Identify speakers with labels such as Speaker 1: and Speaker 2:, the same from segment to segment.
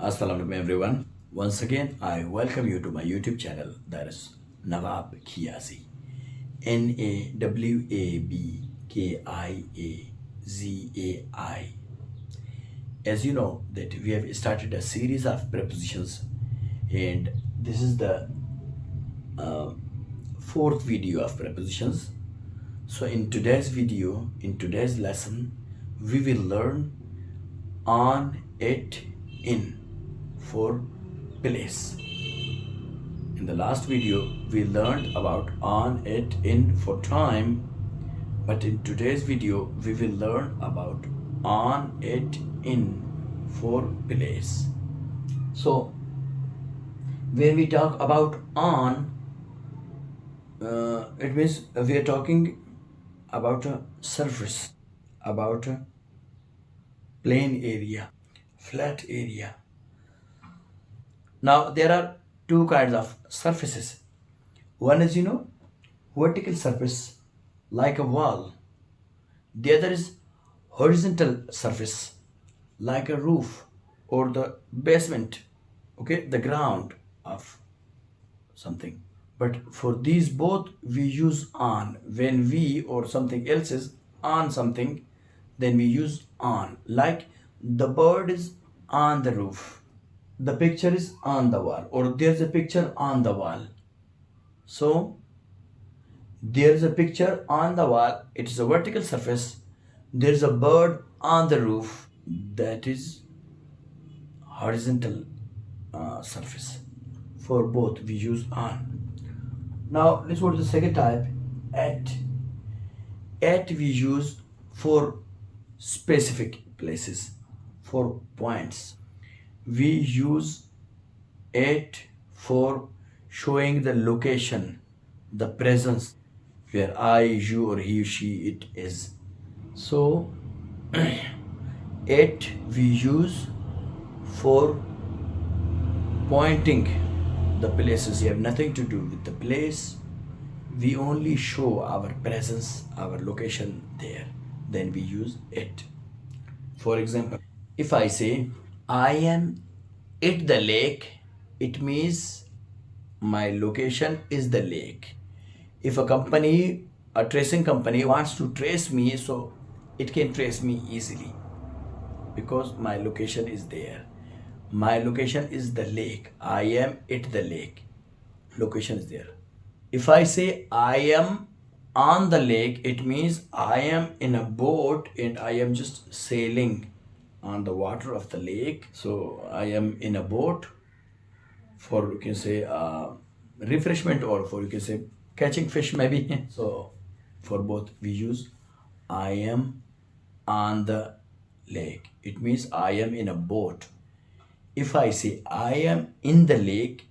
Speaker 1: Assalamu alaikum everyone. Once again, I welcome you to my YouTube channel. That is Nawab Kiazai. Nawabkiazai. As you know that we have started a series of prepositions, and this is the fourth video of prepositions. So in today's video, in today's lesson, we will learn on, it, in for place. In the last video, we learned about on, it, in for time, but in today's video, we will learn about on, it, in for place. So when we talk about on, it means we are talking about a surface, about a plain area, flat area. Now there are two kinds of surfaces. One is, vertical surface like a wall. The other is horizontal surface like a roof or the basement, okay, the ground of something. But for these both we use on. When we or something else is on something, then we use on. Like the bird is on the roof, the picture is on the wall, or there's a picture on the wall. So there's a picture on the wall, it is a vertical surface. There's a bird on the roof, that is horizontal surface. For both we use on. Now let's go to the second type, at. At we use for specific places, for points. We use at for showing the location, the presence, where I, you, or he, she, it is. So at we use for pointing the places. We have nothing to do with the place. We only show our presence, our location there. Then we use it. For example, if I say I am at the lake, it means my location is the lake. If a company, a tracing company wants to trace me, so it can trace me easily because my location is there. My location is the lake. I am at the lake. Location is there. If I say I am on the lake, it means I am in a boat and I am just sailing on the water of the lake. So I am in a boat for, you can say, refreshment, or for, you can say, catching fish maybe. So for both we use I am on the lake. It means I am in a boat. If I say I am in the lake,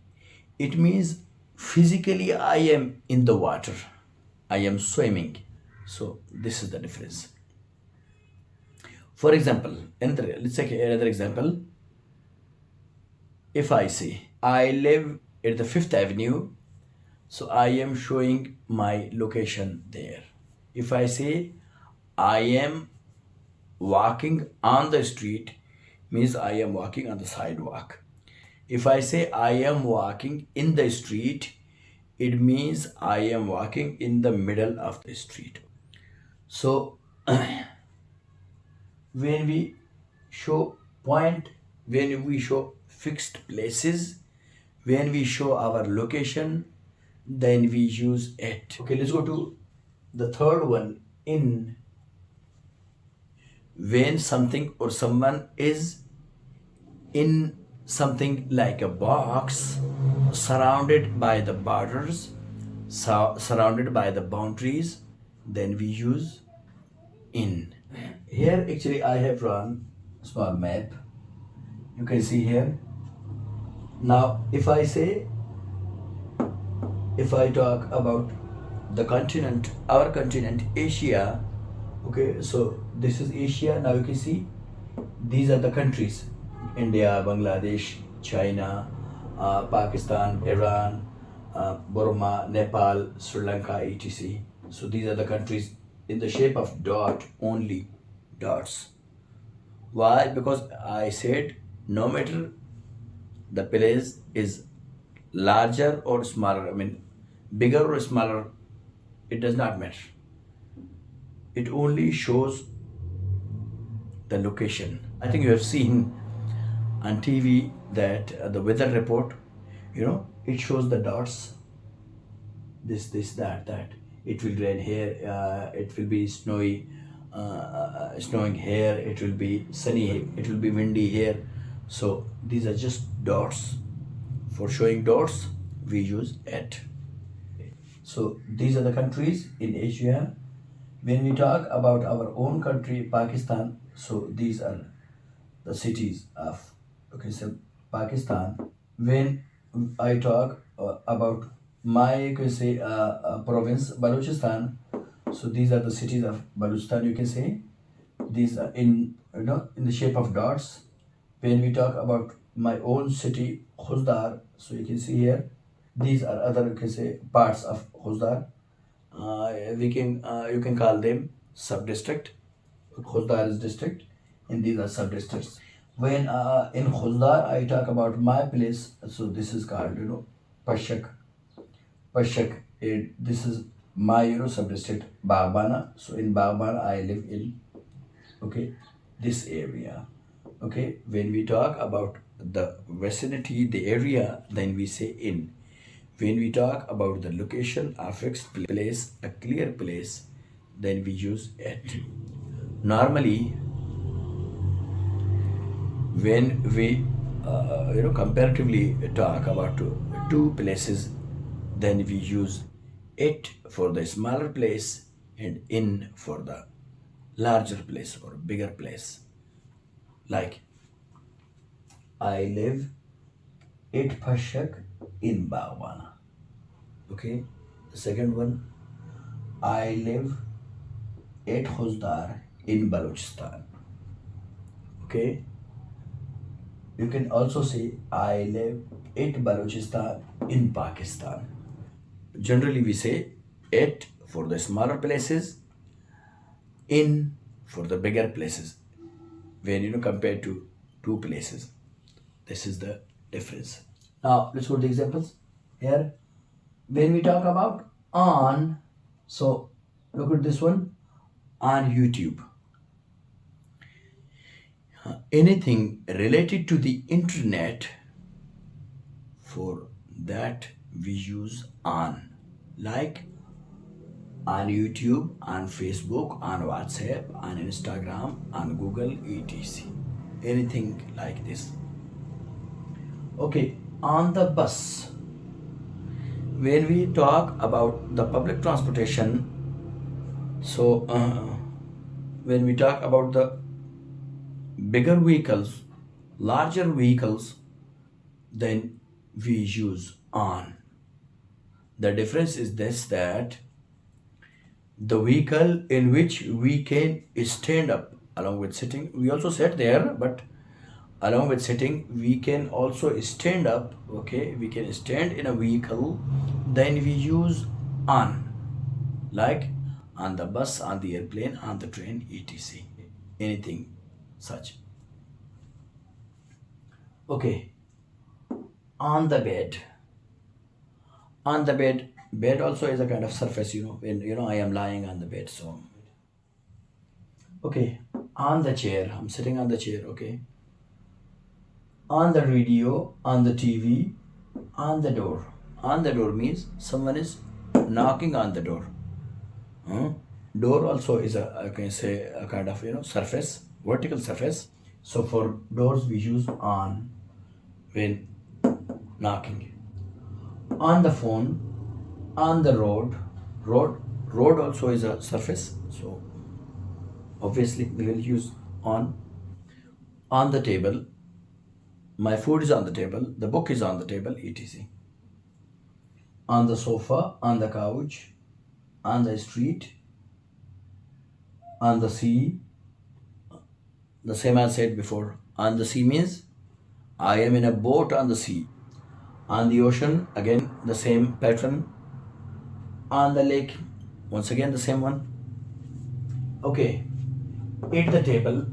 Speaker 1: it means physically I am in the water. I am swimming. So this is the difference. For example, let's take another example. If I say I live at the 5th Avenue, so I am showing my location there. If I say I am walking on the street, means I am walking on the sidewalk. If I say I am walking in the street, it means I am walking in the middle of the street. So when we show point, when we show fixed places, when we show our location, then we use it. Okay, let's go to the third one, in. When something or someone is in something like a box, surrounded by the borders, surrounded by the boundaries, then we use in. Here actually I have drawn a small map. You can see here. Now if I talk about the continent, our continent, Asia, okay, so this is Asia. Now you can see these are the countries: India, Bangladesh, China, Pakistan, Iran, Burma, Nepal, Sri Lanka, etc. So these are the countries in the shape of dot, only dots. Why? Because I said no matter the place is larger or smaller, I mean, bigger or smaller, it does not matter. It only shows the location. I think you have seen on TV that the weather report, it shows the dots, this, that. It will rain here, it will be snowy, snowing here, it will be sunny, it will be windy here. So these are just dots. For showing dots, we use at. So these are the countries in Asia. When we talk about our own country, Pakistan, so these are the cities of, okay, so Pakistan. When I talk about my, you can say, province, Balochistan, so these are the cities of Balochistan, you can say. These are in the shape of dots. When we talk about my own city, Khuzdar, so you can see here, these are other, you can say, parts of Khuzdar. You can call them sub-district. Khuzdar is district, and these are sub-districts. When in Khuzdar I talk about my place, so this is called, Pashak. Pashak, this is my, sub-district, Bagbana. So in Bagbana I live in, okay, this area. Okay, when we talk about the vicinity, the area, then we say in. When we talk about the location, a fixed place, a clear place, then we use at. Normally, when we comparatively talk about two places, then we use it for the smaller place and in for the larger place or bigger place. Like, I live at Pashak in Bagwana. Okay, the second one, I live at Khuzdar in Balochistan. Okay, you can also say I live at Balochistan in Pakistan. Generally, we say at for the smaller places, in for the bigger places. When compared to two places, this is the difference. Now let's go to the examples here. When we talk about on, so look at this one, on YouTube. Anything related to the internet, for that we use on. Like on YouTube, on Facebook, on WhatsApp, on Instagram, on Google, etc. Anything like this. Okay, on the bus. When we talk about the public transportation, so when we talk about the bigger vehicles, larger vehicles, then we use on. The difference is this, that the vehicle in which we can stand up along with sitting, we also sit there, but along with sitting we can also stand up. Okay, we can stand in a vehicle, then we use on. Like on the bus, on the airplane, on the train, etc. Anything such. Okay, on the bed. On the bed also is a kind of surface, when I am lying on the bed. So okay, on the chair, I'm sitting on the chair. Okay, on the radio, on the TV, on the door. On the door means someone is knocking on the door. Door also is I can say a kind of surface, vertical surface. So for doors we use on when knocking. On the phone, on the road. Road also is a surface, so obviously we will use on. On the table, my food is on the table, the book is on the table, etc. On the sofa, on the couch, on the street, on the sea. The same as I said before. On the sea means I am in a boat on the sea. On the ocean, again the same pattern. On the lake, once again the same one. Okay, at the table,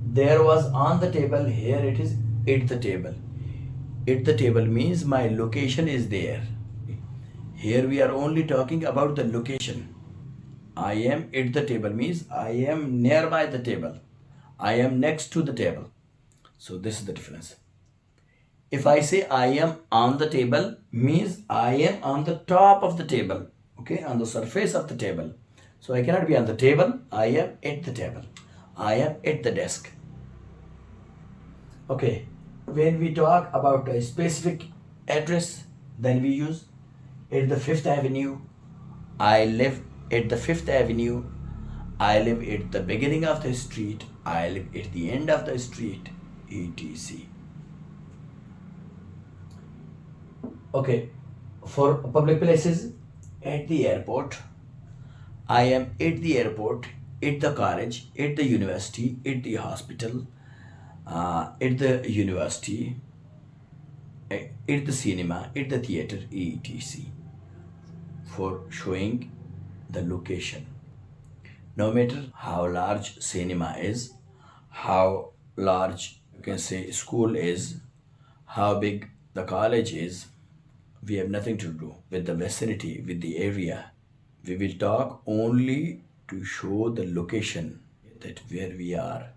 Speaker 1: there was on the table, here it is at the table. at the table means my location is there. Here we are only talking about the location. I am at the table means I am nearby the table. I am next to the table. So this is the difference. If I say I am on the table means I am on the top of the table. Okay, on the surface of the table. So I cannot be on the table. I am at the table. I am at the desk. Okay, when we talk about a specific address, then we use at the Fifth Avenue. I live at the Fifth Avenue. I live at the beginning of the street. I live at the end of the street, etc. Okay, for public places, at the airport, I am at the airport, at the college, at the university, at the hospital, at the university, at the cinema, at the theater, etc. For showing the location. No matter how large cinema is, how large you can say school is, how big the college is, we have nothing to do with the vicinity, with the area. We will talk only to show the location that where we are.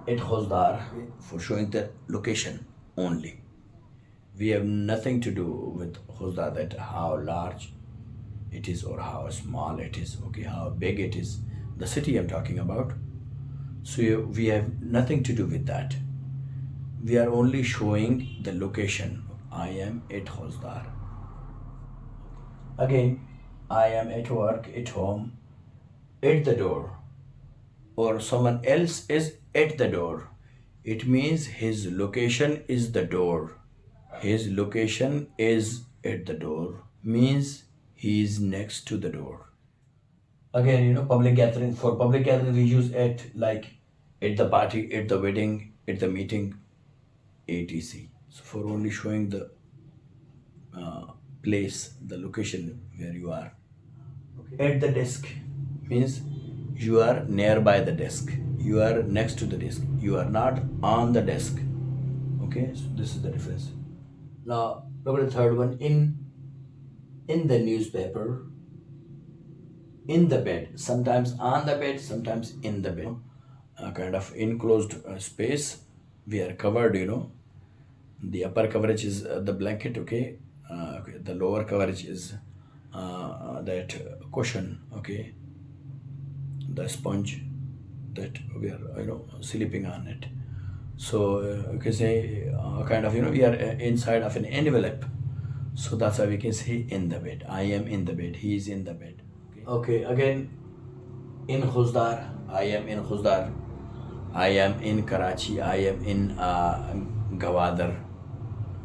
Speaker 1: At Hozdar, for showing the location only. We have nothing to do with Hozdar, that how large it is or how small it is, okay, how big it is. The city I'm talking about. So we have nothing to do with that. We are only showing the location. I am at Hozdar. Again, I am at work, at home, at the door, or someone else is at the door. It means his location is the door. His location is at the door means he is next to the door. Again, public gathering. For public gathering, we use at, like at the party, at the wedding, at the meeting, etc. So for only showing the place, the location where you are. Okay. At the desk means you are nearby the desk. You are next to the desk. You are not on the desk. Okay, so this is the difference. Now look at the third one. In the newspaper, in the bed, sometimes on the bed, sometimes in the bed. A kind of enclosed space. We are covered, The upper coverage is the blanket, okay? Okay. The lower coverage is that cushion, okay? The sponge that we are, sleeping on it. So you can say kind of, we are inside of an envelope. So that's why we can say in the bed. I am in the bed. He is in the bed. Okay. Again, in Khuzdar. I am in Khuzdar. I am in Karachi. I am in Gawadar.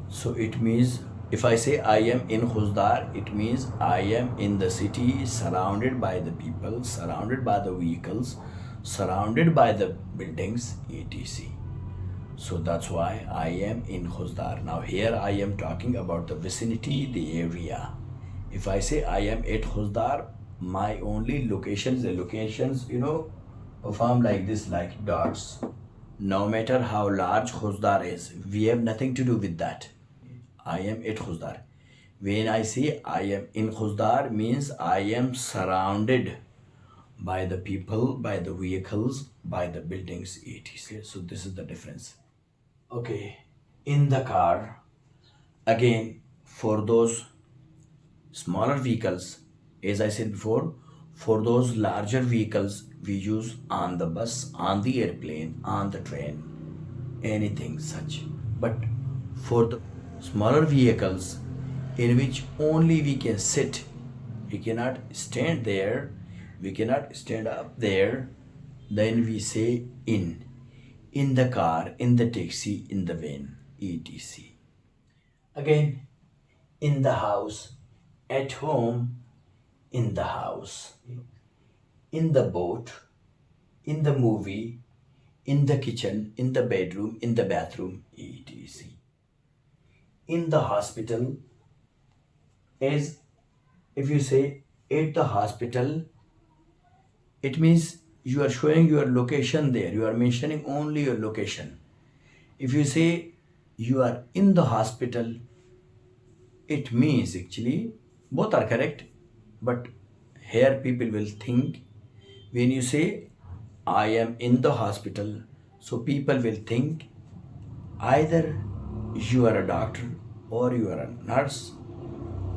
Speaker 1: So it means if I say I am in Khuzdar, it means I am in the city, surrounded by the people, surrounded by the vehicles, surrounded by the buildings, etc. So that's why I am in Khuzdar. Now here I am talking about the vicinity, the area. If I say I am at Khuzdar, my only locations, the locations, perform like this, like dots. No matter how large Khuzdar is, we have nothing to do with that. I am at Khuzdar. When I say I am in Khuzdar means I am surrounded by the people, by the vehicles, by the buildings, etc. So this is the difference. Okay, in the car, again, for those smaller vehicles, as I said before, for those larger vehicles, we use on the bus, on the airplane, on the train, anything such. But for the smaller vehicles in which only we can sit, we cannot stand there, we cannot stand up there, then we say in the car, in the taxi, in the van, etc. Again, in the house, at home, in the house, in the boat, in the movie, in the kitchen, in the bedroom, in the bathroom, etc. In the hospital, as if you say at the hospital, it means you are showing your location there. You are mentioning only your location. If you say you are in the hospital, it means actually both are correct, but here people will think when you say I am in the hospital, so people will think either you are a doctor or you are a nurse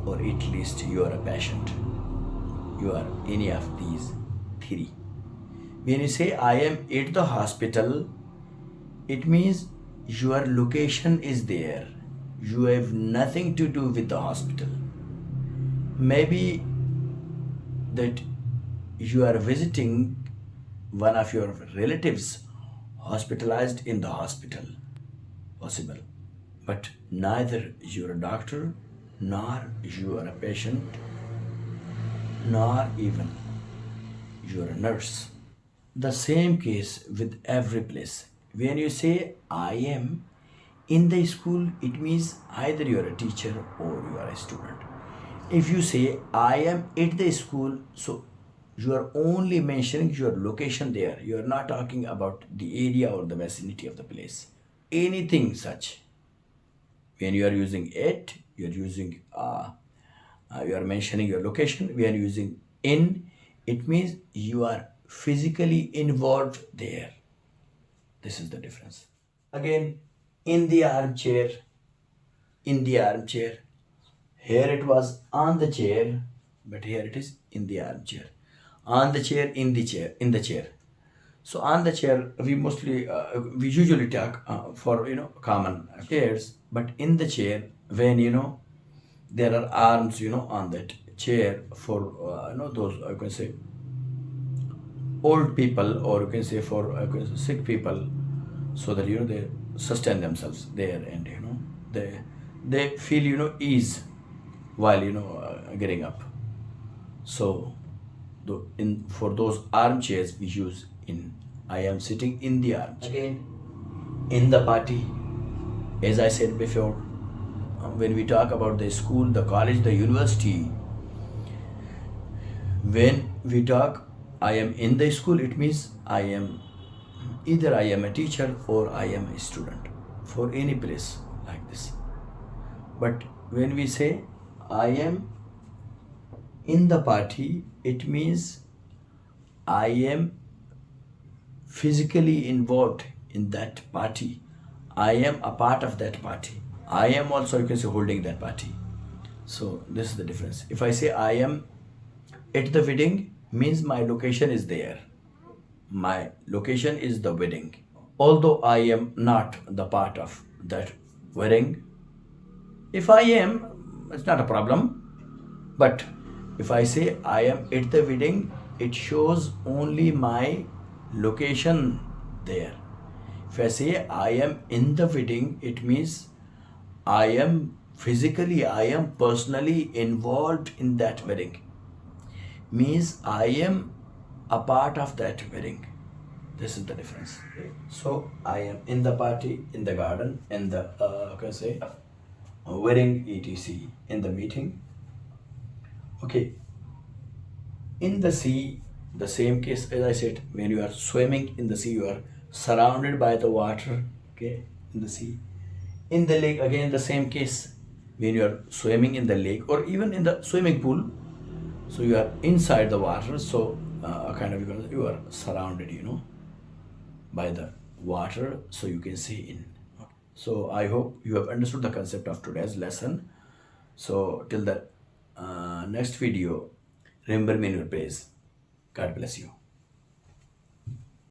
Speaker 1: or at least you are a patient. You are any of these three. When you say I am at the hospital, it means your location is there. You have nothing to do with the hospital. Maybe that you are visiting one of your relatives hospitalized in the hospital. Possible. But neither you are a doctor, nor you are a patient, nor even you are a nurse. The same case with every place. When you say I am in the school, it means either you are a teacher or you are a student. If you say I am at the school, so you are only mentioning your location there. You are not talking about the area or the vicinity of the place. Anything such. When you are using it, you are using you are mentioning your location. We are using in, it means you are physically involved there. This is the difference. Again, in the armchair, in the armchair. Here it was on the chair, but here it is in the armchair. On the chair, in the chair, in the chair. So on the chair, we mostly we usually talk for common chairs, but in the chair, when there are arms on that chair for those I can say old people, or you can say for sick people, so that they sustain themselves there, and they feel ease while getting up. So in for those armchairs we use in. I am sitting in the armchair. Again, in the party, as I said before, when we talk about the school, the college, the university, when we talk I am in the school, it means either I am a teacher or I am a student for any place like this. But when we say I am in the party, it means I am physically involved in that party. I am a part of that party. I am also, you can say, holding that party. So this is the difference. If I say I am at the wedding, means my location is there. My location is the wedding. Although I am not the part of that wedding, if I am, it's not a problem. But if I say I am at the wedding, it shows only my location there. If I say I am in the wedding, it means I am physically, I am personally involved in that wedding. Means I am a part of that wedding. This is the difference. So I am in the party, in the garden, in the wedding, etc. In the meeting. Okay. In the sea, the same case as I said, when you are swimming in the sea, you are surrounded by the water, okay, in the sea. In the lake, again the same case, when you are swimming in the lake or even in the swimming pool, so you are inside the water, so you are surrounded, by the water, so you can see in. So I hope you have understood the concept of today's lesson. So till the next video, remember me in your prayers. God bless you.